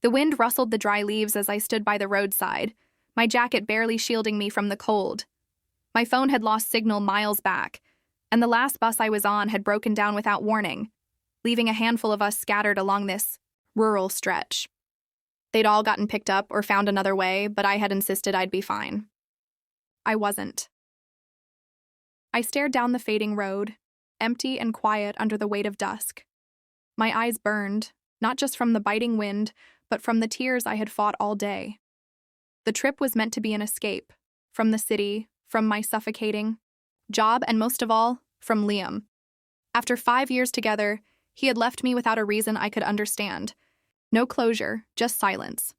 The wind rustled the dry leaves as I stood by the roadside, my jacket barely shielding me from the cold. My phone had lost signal miles back, and the last bus I was on had broken down without warning, leaving a handful of us scattered along this rural stretch. They'd all gotten picked up or found another way, but I had insisted I'd be fine. I wasn't. I stared down the fading road, empty and quiet under the weight of dusk. My eyes burned, not just from the biting wind, but from the tears I had fought all day. The trip was meant to be an escape, from the city, from my suffocating job, and most of all, from Liam. After 5 years together, he had left me without a reason I could understand. No closure, just silence.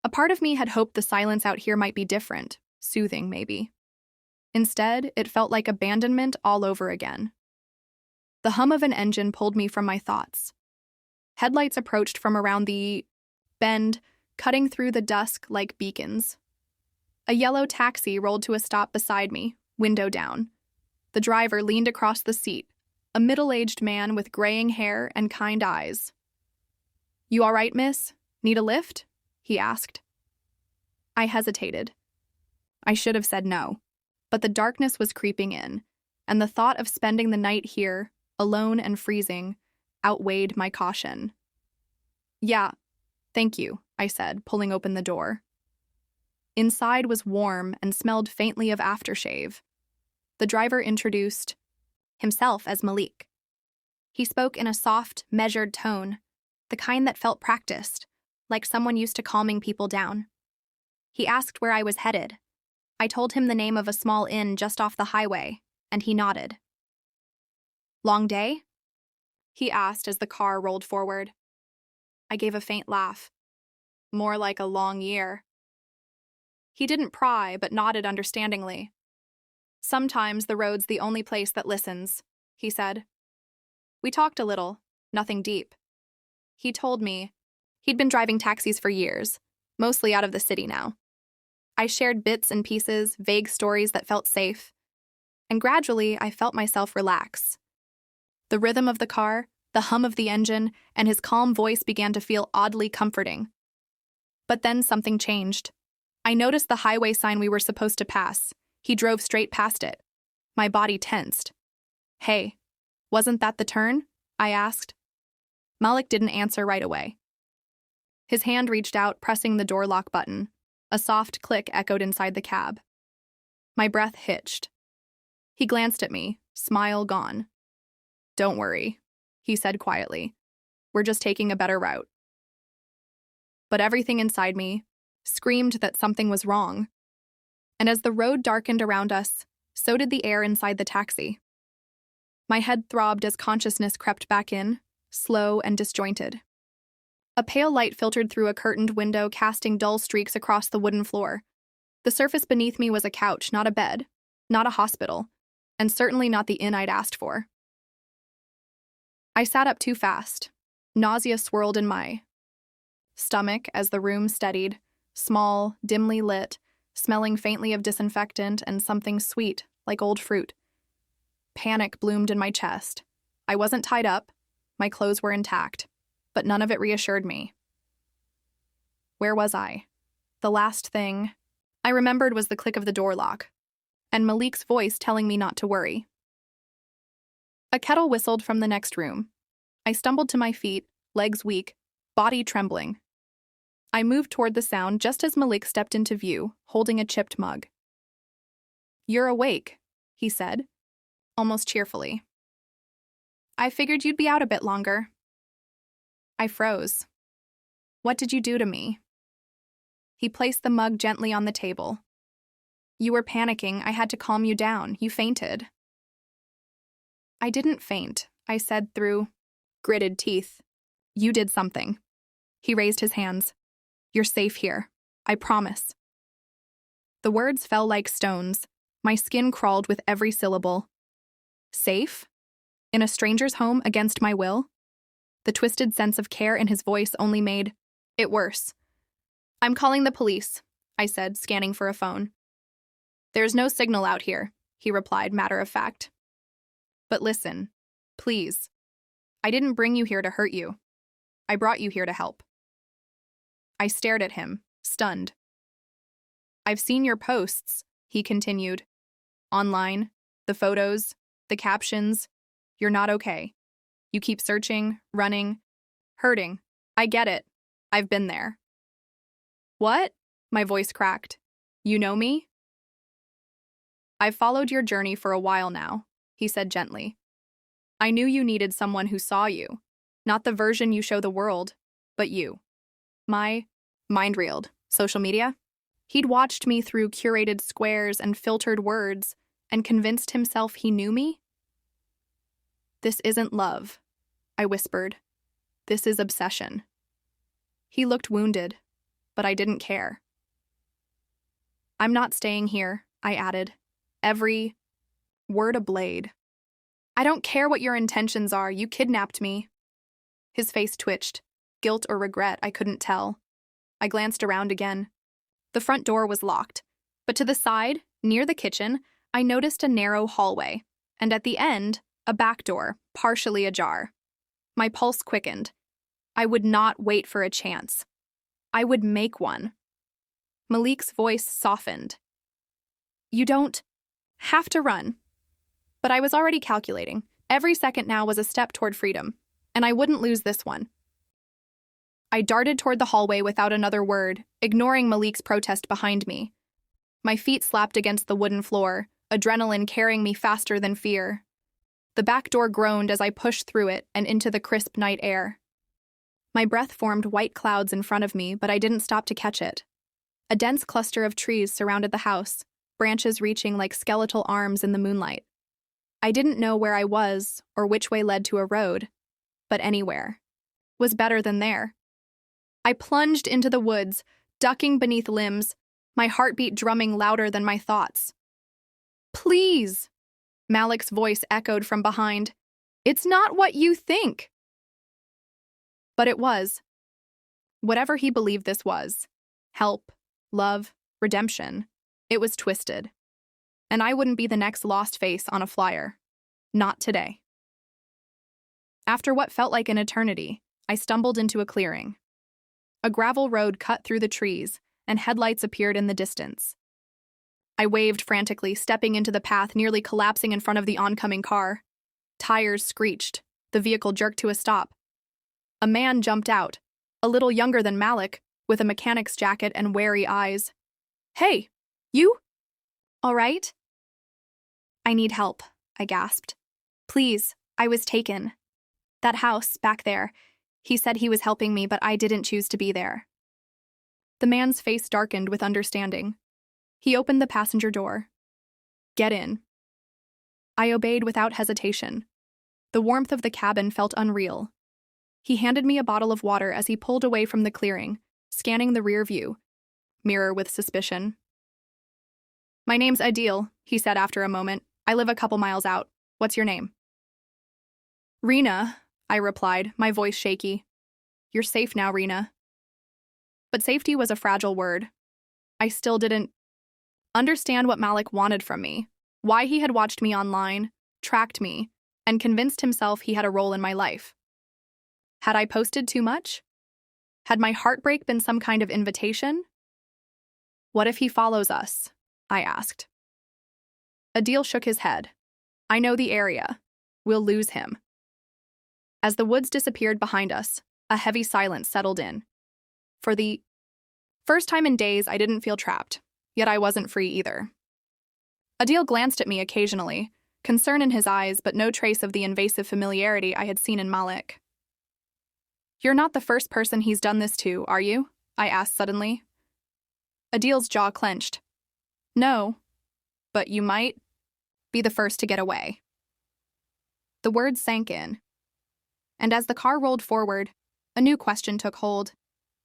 A part of me had hoped the silence out here might be different, soothing maybe. Instead, it felt like abandonment all over again. The hum of an engine pulled me from my thoughts. Headlights approached from around the bend, cutting through the dusk like beacons. A yellow taxi rolled to a stop beside me, window down. The driver leaned across the seat, a middle-aged man with graying hair and kind eyes. "You all right, miss? Need a lift?" he asked. I hesitated. I should have said no, but the darkness was creeping in, and the thought of spending the night here, alone and freezing, outweighed my caution. "Yeah, thank you," I said, pulling open the door. Inside was warm and smelled faintly of aftershave. The driver introduced himself as Malik. He spoke in a soft, measured tone, the kind that felt practiced, like someone used to calming people down. He asked where I was headed. I told him the name of a small inn just off the highway, and he nodded. "Long day?" he asked as the car rolled forward. I gave a faint laugh. "More like a long year." He didn't pry, but nodded understandingly. "Sometimes the road's the only place that listens," he said. We talked a little, nothing deep. He told me he'd been driving taxis for years, mostly out of the city now. I shared bits and pieces, vague stories that felt safe, and gradually I felt myself relax. The rhythm of the car, the hum of the engine, and his calm voice began to feel oddly comforting. But then something changed. I noticed the highway sign we were supposed to pass. He drove straight past it. My body tensed. "Hey, wasn't that the turn?" I asked. Malik didn't answer right away. His hand reached out, pressing the door lock button. A soft click echoed inside the cab. My breath hitched. He glanced at me, smile gone. "Don't worry," he said quietly. "We're just taking a better route." But everything inside me screamed that something was wrong. And as the road darkened around us, so did the air inside the taxi. My head throbbed as consciousness crept back in, slow and disjointed. A pale light filtered through a curtained window, casting dull streaks across the wooden floor. The surface beneath me was a couch, not a bed, not a hospital, and certainly not the inn I'd asked for. I sat up too fast. Nausea swirled in my stomach as the room steadied, small, dimly lit, smelling faintly of disinfectant and something sweet, like old fruit. Panic bloomed in my chest. I wasn't tied up, my clothes were intact, but none of it reassured me. Where was I? The last thing I remembered was the click of the door lock, and Malik's voice telling me not to worry. A kettle whistled from the next room. I stumbled to my feet, legs weak, body trembling. I moved toward the sound just as Malik stepped into view, holding a chipped mug. "You're awake," he said, almost cheerfully. "I figured you'd be out a bit longer." I froze. "What did you do to me?" He placed the mug gently on the table. "You were panicking. I had to calm you down. You fainted." "I didn't faint," I said through gritted teeth. "You did something." He raised his hands. "You're safe here. I promise." The words fell like stones. My skin crawled with every syllable. Safe? In a stranger's home against my will? The twisted sense of care in his voice only made it worse. "I'm calling the police," I said, scanning for a phone. "There's no signal out here," he replied, matter of fact. "But listen, please. I didn't bring you here to hurt you. I brought you here to help." I stared at him, stunned. I've seen your posts, he continued. Online, the photos, the captions. You're not okay. You keep searching, running, hurting. I get it. I've been there. What? My voice cracked. You know me? I've followed your journey for a while now, he said gently. I knew you needed someone who saw you, not the version you show the world, but you. My mind reeled. Social media? He'd watched me through curated squares and filtered words and convinced himself he knew me? This isn't love, I whispered. This is obsession. He looked wounded, but I didn't care. I'm not staying here, I added, every word a blade. I don't care what your intentions are, you kidnapped me. His face twitched, guilt or regret, I couldn't tell. I glanced around again. The front door was locked, but to the side, near the kitchen, I noticed a narrow hallway, and at the end, a back door, partially ajar. My pulse quickened. I would not wait for a chance. I would make one. Malik's voice softened. You don't have to run. But I was already calculating. Every second now was a step toward freedom, and I wouldn't lose this one. I darted toward the hallway without another word, ignoring Malik's protest behind me. My feet slapped against the wooden floor, adrenaline carrying me faster than fear. The back door groaned as I pushed through it and into the crisp night air. My breath formed white clouds in front of me, but I didn't stop to catch it. A dense cluster of trees surrounded the house, branches reaching like skeletal arms in the moonlight. I didn't know where I was or which way led to a road, but anywhere was better than there. I plunged into the woods, ducking beneath limbs, my heartbeat drumming louder than my thoughts. Please, Malik's voice echoed from behind. It's not what you think. But it was. Whatever he believed this was, help, love, redemption, it was twisted. And I wouldn't be the next lost face on a flyer. Not today. After what felt like an eternity, I stumbled into a clearing. A gravel road cut through the trees, and headlights appeared in the distance. I waved frantically, stepping into the path, nearly collapsing in front of the oncoming car. Tires screeched. The vehicle jerked to a stop. A man jumped out, a little younger than Malik, with a mechanic's jacket and wary eyes. Hey, you? All right? I need help, I gasped. Please, I was taken. That house, back there. He said he was helping me, but I didn't choose to be there. The man's face darkened with understanding. He opened the passenger door. Get in. I obeyed without hesitation. The warmth of the cabin felt unreal. He handed me a bottle of water as he pulled away from the clearing, scanning the rear view mirror with suspicion. My name's Adil, he said after a moment. I live a couple miles out. What's your name? Rena, I replied, my voice shaky. You're safe now, Rena. But safety was a fragile word. I still didn't understand what Malik wanted from me, why he had watched me online, tracked me, and convinced himself he had a role in my life. Had I posted too much? Had my heartbreak been some kind of invitation? What if he follows us? I asked. Adil shook his head. I know the area. We'll lose him. As the woods disappeared behind us, a heavy silence settled in. For the first time in days, I didn't feel trapped, yet I wasn't free either. Adil glanced at me occasionally, concern in his eyes but no trace of the invasive familiarity I had seen in Malik. You're not the first person he's done this to, are you? I asked suddenly. Adil's jaw clenched. No, but you might be the first to get away. The words sank in. And as the car rolled forward, a new question took hold.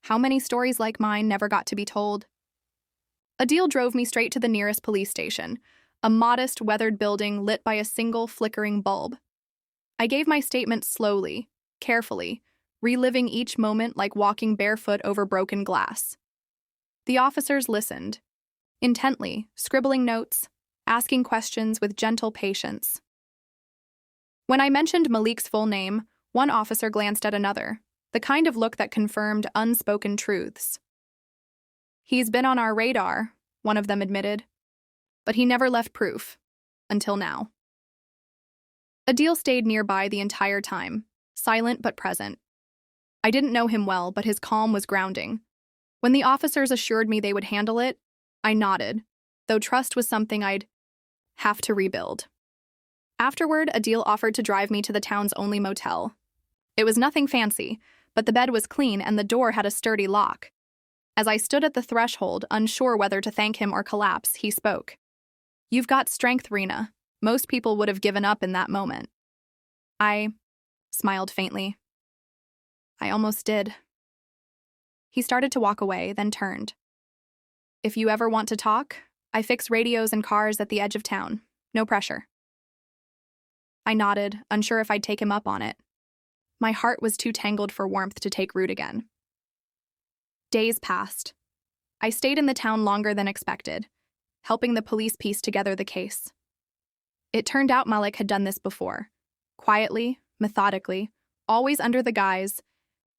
How many stories like mine never got to be told? Adil drove me straight to the nearest police station, a modest, weathered building lit by a single flickering bulb. I gave my statement slowly, carefully, reliving each moment like walking barefoot over broken glass. The officers listened, intently, scribbling notes, asking questions with gentle patience. When I mentioned Malik's full name, one officer glanced at another, the kind of look that confirmed unspoken truths. He's been on our radar, one of them admitted. But he never left proof. Until now. Adil stayed nearby the entire time, silent but present. I didn't know him well, but his calm was grounding. When the officers assured me they would handle it, I nodded, though trust was something I'd have to rebuild. Afterward, Adil offered to drive me to the town's only motel. It was nothing fancy, but the bed was clean and the door had a sturdy lock. As I stood at the threshold, unsure whether to thank him or collapse, he spoke. "You've got strength, Rena. Most people would have given up in that moment." I smiled faintly. "I almost did." He started to walk away, then turned. "If you ever want to talk, I fix radios and cars at the edge of town. No pressure." I nodded, unsure if I'd take him up on it. My heart was too tangled for warmth to take root again. Days passed. I stayed in the town longer than expected, helping the police piece together the case. It turned out Malik had done this before, quietly, methodically, always under the guise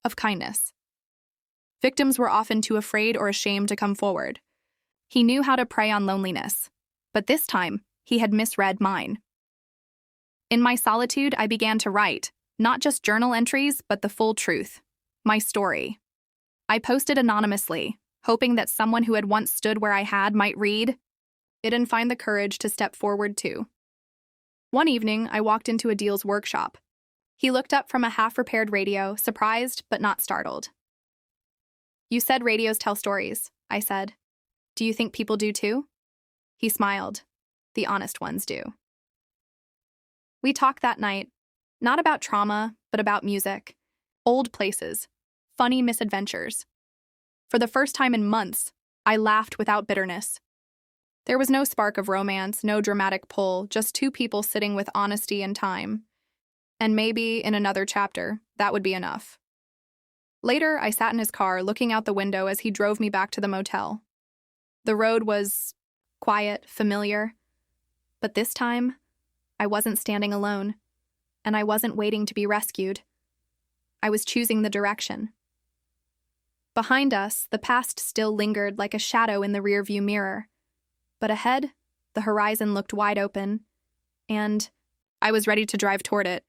of kindness. Victims were often too afraid or ashamed to come forward. He knew how to prey on loneliness, but this time he had misread mine. In my solitude, I began to write, not just journal entries, but the full truth, my story. I posted anonymously, hoping that someone who had once stood where I had might read it and find the courage to step forward too. One evening, I walked into Adil's workshop. He looked up from a half-repaired radio, surprised but not startled. "You said radios tell stories," I said. "Do you think people do too?" He smiled. "The honest ones do." We talked that night, not about trauma, but about music, old places, funny misadventures. For the first time in months, I laughed without bitterness. There was no spark of romance, no dramatic pull, just two people sitting with honesty and time. And maybe, in another chapter, that would be enough. Later, I sat in his car, looking out the window as he drove me back to the motel. The road was quiet, familiar. But this time, I wasn't standing alone, and I wasn't waiting to be rescued. I was choosing the direction. Behind us, the past still lingered like a shadow in the rearview mirror. But ahead, the horizon looked wide open, and I was ready to drive toward it.